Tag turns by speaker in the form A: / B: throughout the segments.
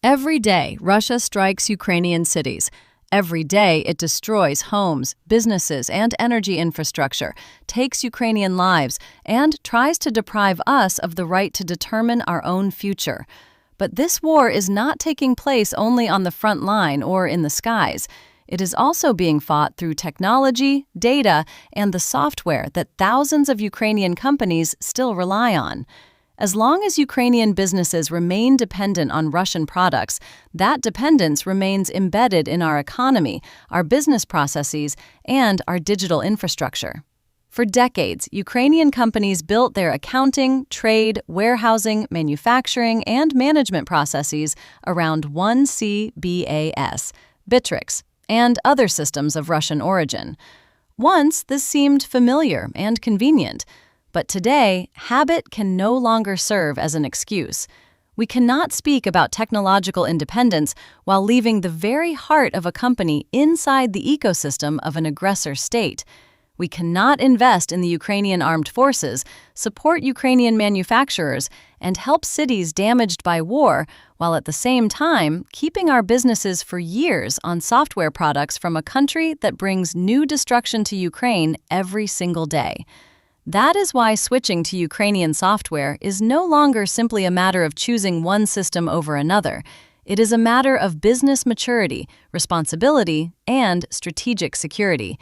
A: Every day, Russia strikes Ukrainian cities. Every day, it destroys homes, businesses, and energy infrastructure, takes Ukrainian lives, and tries to deprive us of the right to determine our own future. But this war is not taking place only on the front line or in the skies. It is also being fought through technology, data, and the software that thousands of Ukrainian companies still rely on. As long as Ukrainian businesses remain dependent on Russian products, that dependence remains embedded in our economy, our business processes, and our digital infrastructure. For decades, Ukrainian companies built their accounting, trade, warehousing, manufacturing, and management processes around one BAS, Bitrix, and other systems of Russian origin. Once, this seemed familiar and convenient. But today, habit can no longer serve as an excuse. We cannot speak about technological independence while leaving the very heart of a company inside the ecosystem of an aggressor state. We cannot invest in the Ukrainian armed forces, support Ukrainian manufacturers, and help cities damaged by war, while at the same time keeping our businesses for years on software products from a country that brings new destruction to Ukraine every single day. That is why switching to Ukrainian software is no longer simply a matter of choosing one system over another. It is a matter of business maturity, responsibility, and strategic security.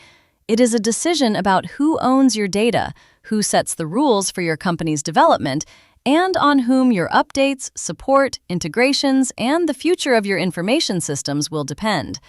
A: It is a decision about who owns your data, who sets the rules for your company's development, and on whom your updates, support, integrations, and the future of your information systems will depend.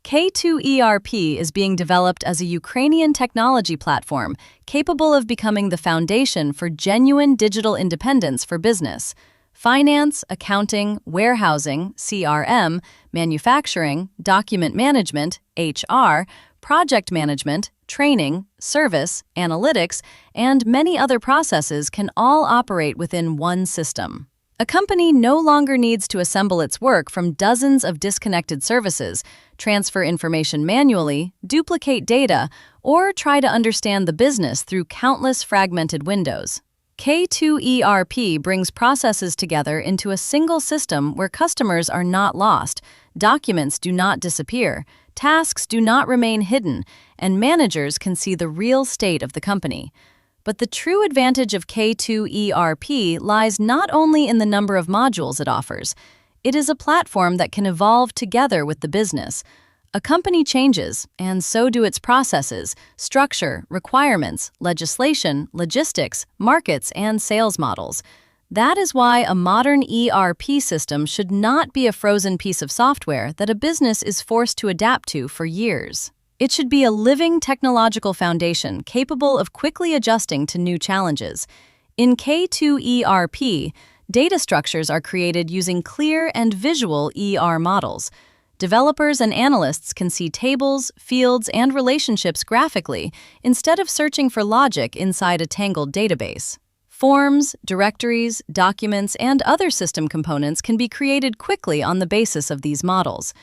A: K2 ERP is being developed as a Ukrainian technology platform capable of becoming the foundation for genuine digital independence for business. Finance, accounting, warehousing, CRM, manufacturing, document management, HR, project management, training, service, analytics, and many other processes can all operate within one system. A company no longer needs to assemble its work from dozens of disconnected services, transfer information manually, duplicate data, or try to understand the business through countless fragmented windows. K2 ERP brings processes together into a single system where customers are not lost, documents do not disappear, tasks do not remain hidden, and managers can see the real state of the company. But the true advantage of K2 ERP lies not only in the number of modules it offers. It is a platform that can evolve together with the business. A company changes, and so do its processes, structure, requirements, legislation, logistics, markets, and sales models. That is why a modern ERP system should not be a frozen piece of software that a business is forced to adapt to for years. It should be a living technological foundation capable of quickly adjusting to new challenges. In K2 ERP, data structures are created using clear and visual models. Developers and analysts can see tables, fields, and relationships graphically instead of searching for logic inside a tangled database. Forms, directories, documents, and other system components can be created quickly on the basis of these models.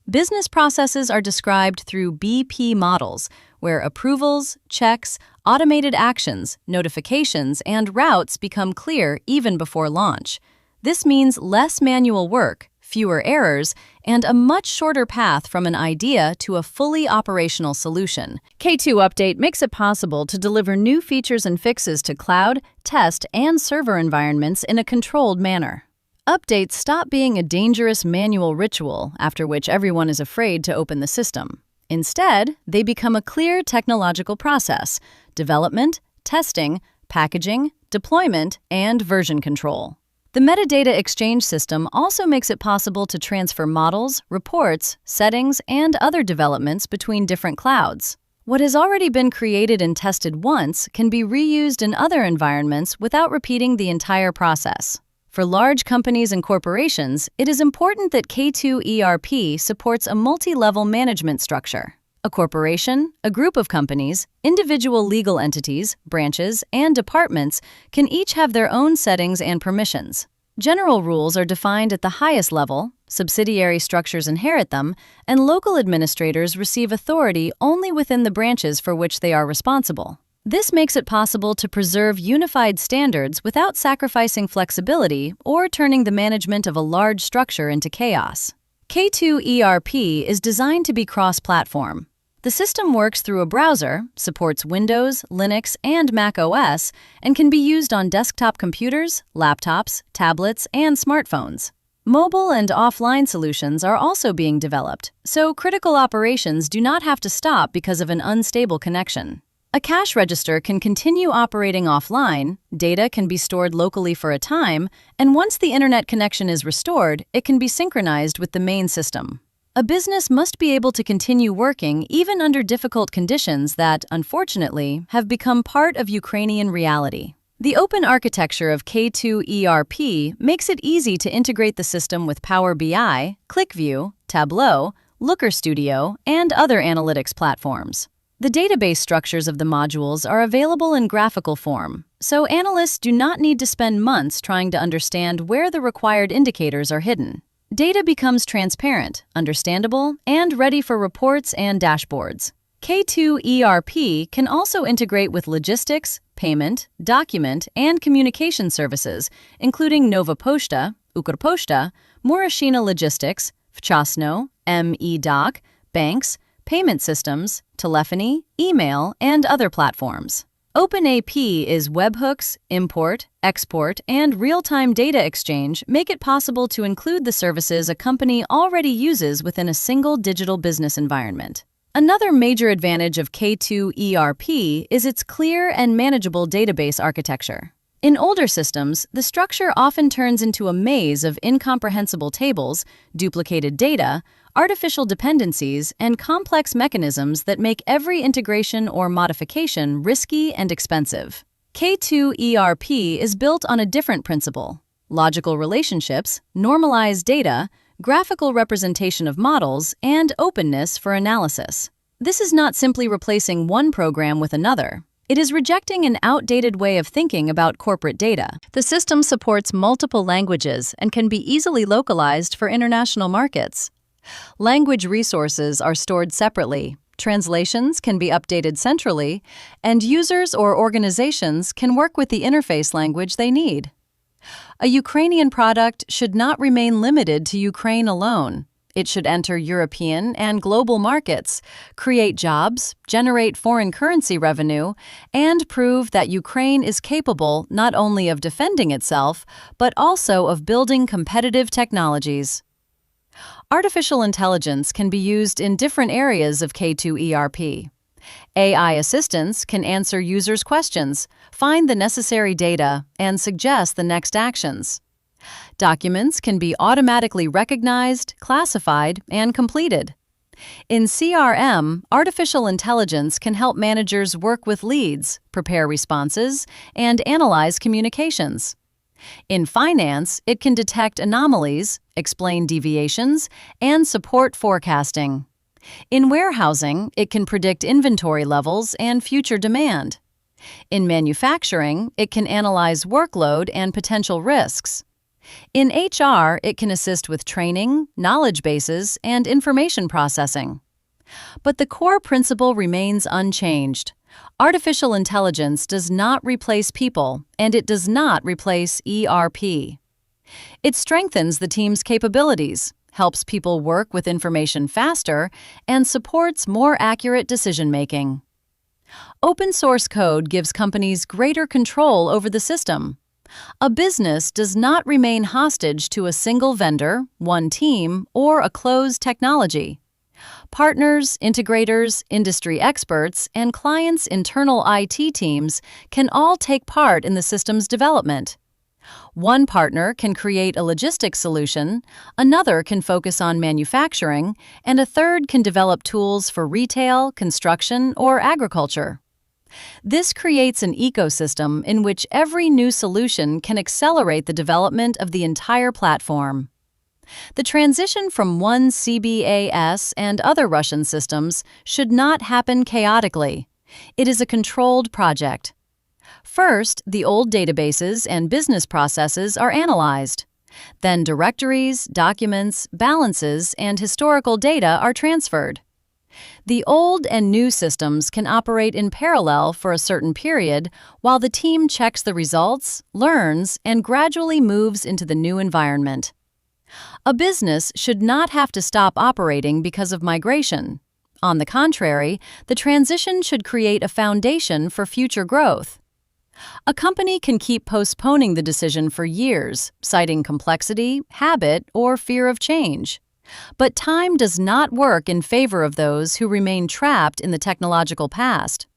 A: Business processes are described through BP models, where approvals, checks, automated actions, notifications, and routes become clear even before launch. This means less manual work, fewer errors, and a much shorter path from an idea to a fully operational solution. K2 Update makes it possible to deliver new features and fixes to cloud, test, and server environments in a controlled manner. Updates stop being a dangerous manual ritual after which everyone is afraid to open the system. Instead, they become a clear technological process: development, testing, packaging, deployment, and version control. The metadata exchange system also makes it possible to transfer models, reports, settings, and other developments between different clouds. What has already been created and tested once can be reused in other environments without repeating the entire process. For large companies and corporations, it is important that K2 ERP supports a multi-level management structure. A corporation, a group of companies, individual legal entities, branches, and departments can each have their own settings and permissions. General rules are defined at the highest level, subsidiary structures inherit them, and local administrators receive authority only within the branches for which they are responsible. This makes it possible to preserve unified standards without sacrificing flexibility or turning the management of a large structure into chaos. K2 ERP is designed to be cross-platform. The system works through a browser, supports Windows, Linux, and Mac OS, and can be used on desktop computers, laptops, tablets, and smartphones. Mobile and offline solutions are also being developed, so critical operations do not have to stop because of an unstable connection. A cash register can continue operating offline, data can be stored locally for a time, and once the internet connection is restored, it can be synchronized with the main system. A business must be able to continue working even under difficult conditions that, unfortunately, have become part of Ukrainian reality. The open architecture of K2 ERP makes it easy to integrate the system with Power BI, ClickView, Tableau, Looker Studio, and other analytics platforms. The database structures of the modules are available in graphical form, so analysts do not need to spend months trying to understand where the required indicators are hidden. Data becomes transparent, understandable, and ready for reports and dashboards. K2 ERP can also integrate with logistics, payment, document, and communication services, including Nova Poshta, Ukrposhta, Murashina Logistics, Vchasno, MEDoc, banks, payment systems, telephony, email, and other platforms. OpenAP is webhooks, import, export, and real-time data exchange make it possible to include the services a company already uses within a single digital business environment. Another major advantage of K2 ERP is its clear and manageable database architecture. In older systems, the structure often turns into a maze of incomprehensible tables, duplicated data, artificial dependencies, and complex mechanisms that make every integration or modification risky and expensive. K2 ERP is built on a different principle: logical relationships, normalized data, graphical representation of models, and openness for analysis. This is not simply replacing one program with another. It is rejecting an outdated way of thinking about corporate data. The system supports multiple languages and can be easily localized for international markets. Language resources are stored separately, translations can be updated centrally, and users or organizations can work with the interface language they need. A Ukrainian product should not remain limited to Ukraine alone. It should enter European and global markets, create jobs, generate foreign currency revenue, and prove that Ukraine is capable not only of defending itself, but also of building competitive technologies. Artificial intelligence can be used in different areas of K2 ERP. AI assistants can answer users' questions, find the necessary data, and suggest the next actions. Documents can be automatically recognized, classified, and completed. In CRM, artificial intelligence can help managers work with leads, prepare responses, and analyze communications. In finance, it can detect anomalies, explain deviations, and support forecasting. In warehousing, it can predict inventory levels and future demand. In manufacturing, it can analyze workload and potential risks. In HR, it can assist with training, knowledge bases, and information processing. But the core principle remains unchanged. Artificial intelligence does not replace people, and it does not replace ERP. It strengthens the team's capabilities, helps people work with information faster, and supports more accurate decision-making. Open source code gives companies greater control over the system. A business does not remain hostage to a single vendor, one team, or a closed technology. Partners, integrators, industry experts, and clients' internal IT teams can all take part in the system's development. One partner can create a logistics solution, another can focus on manufacturing, and a third can develop tools for retail, construction, or agriculture. This creates an ecosystem in which every new solution can accelerate the development of the entire platform. The transition from one CBAS and other Russian systems should not happen chaotically. It is a controlled project. First, the old databases and business processes are analyzed. Then directories, documents, balances, and historical data are transferred. The old and new systems can operate in parallel for a certain period while the team checks the results, learns, and gradually moves into the new environment. A business should not have to stop operating because of migration. On the contrary, the transition should create a foundation for future growth. A company can keep postponing the decision for years, citing complexity, habit, or fear of change. But time does not work in favor of those who remain trapped in the technological past.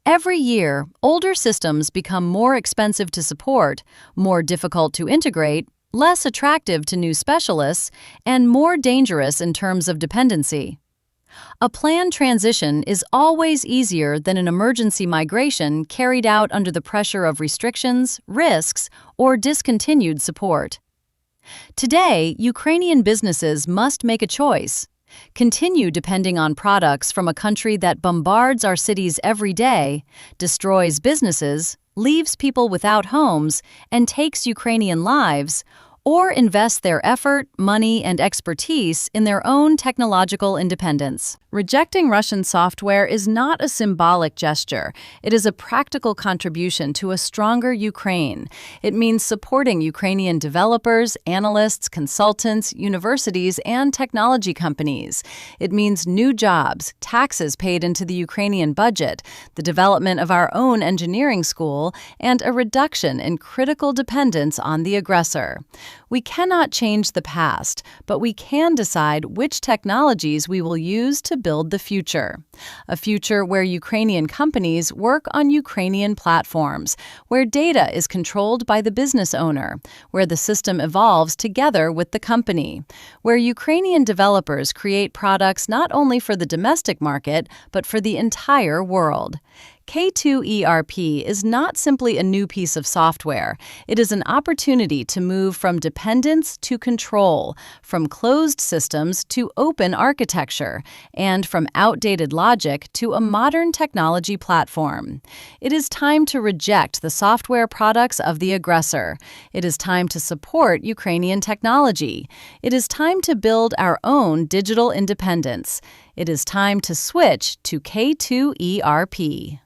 A: Every year, older systems become more expensive to support, more difficult to integrate, less attractive to new specialists, and more dangerous in terms of dependency. A planned transition is always easier than an emergency migration carried out under the pressure of restrictions, risks, or discontinued support. Today, Ukrainian businesses must make a choice. Continue depending on products from a country that bombards our cities every day, destroys businesses, leaves people without homes, and takes Ukrainian lives, or invest their effort, money, and expertise in their own technological independence. Rejecting Russian software is not a symbolic gesture. It is a practical contribution to a stronger Ukraine. It means supporting Ukrainian developers, analysts, consultants, universities, and technology companies. It means new jobs, taxes paid into the Ukrainian budget, the development of our own engineering school, and a reduction in critical dependence on the aggressor. We cannot change the past, but we can decide which technologies we will use to build the future. A future where Ukrainian companies work on Ukrainian platforms, where data is controlled by the business owner, where the system evolves together with the company, where Ukrainian developers create products not only for the domestic market, but for the entire world. K2 ERP is not simply a new piece of software. It is an opportunity to move from dependence to control, from closed systems to open architecture, and from outdated logic to a modern technology platform. It is time to reject the software products of the aggressor. It is time to support Ukrainian technology. It is time to build our own digital independence. It is time to switch to K2 ERP.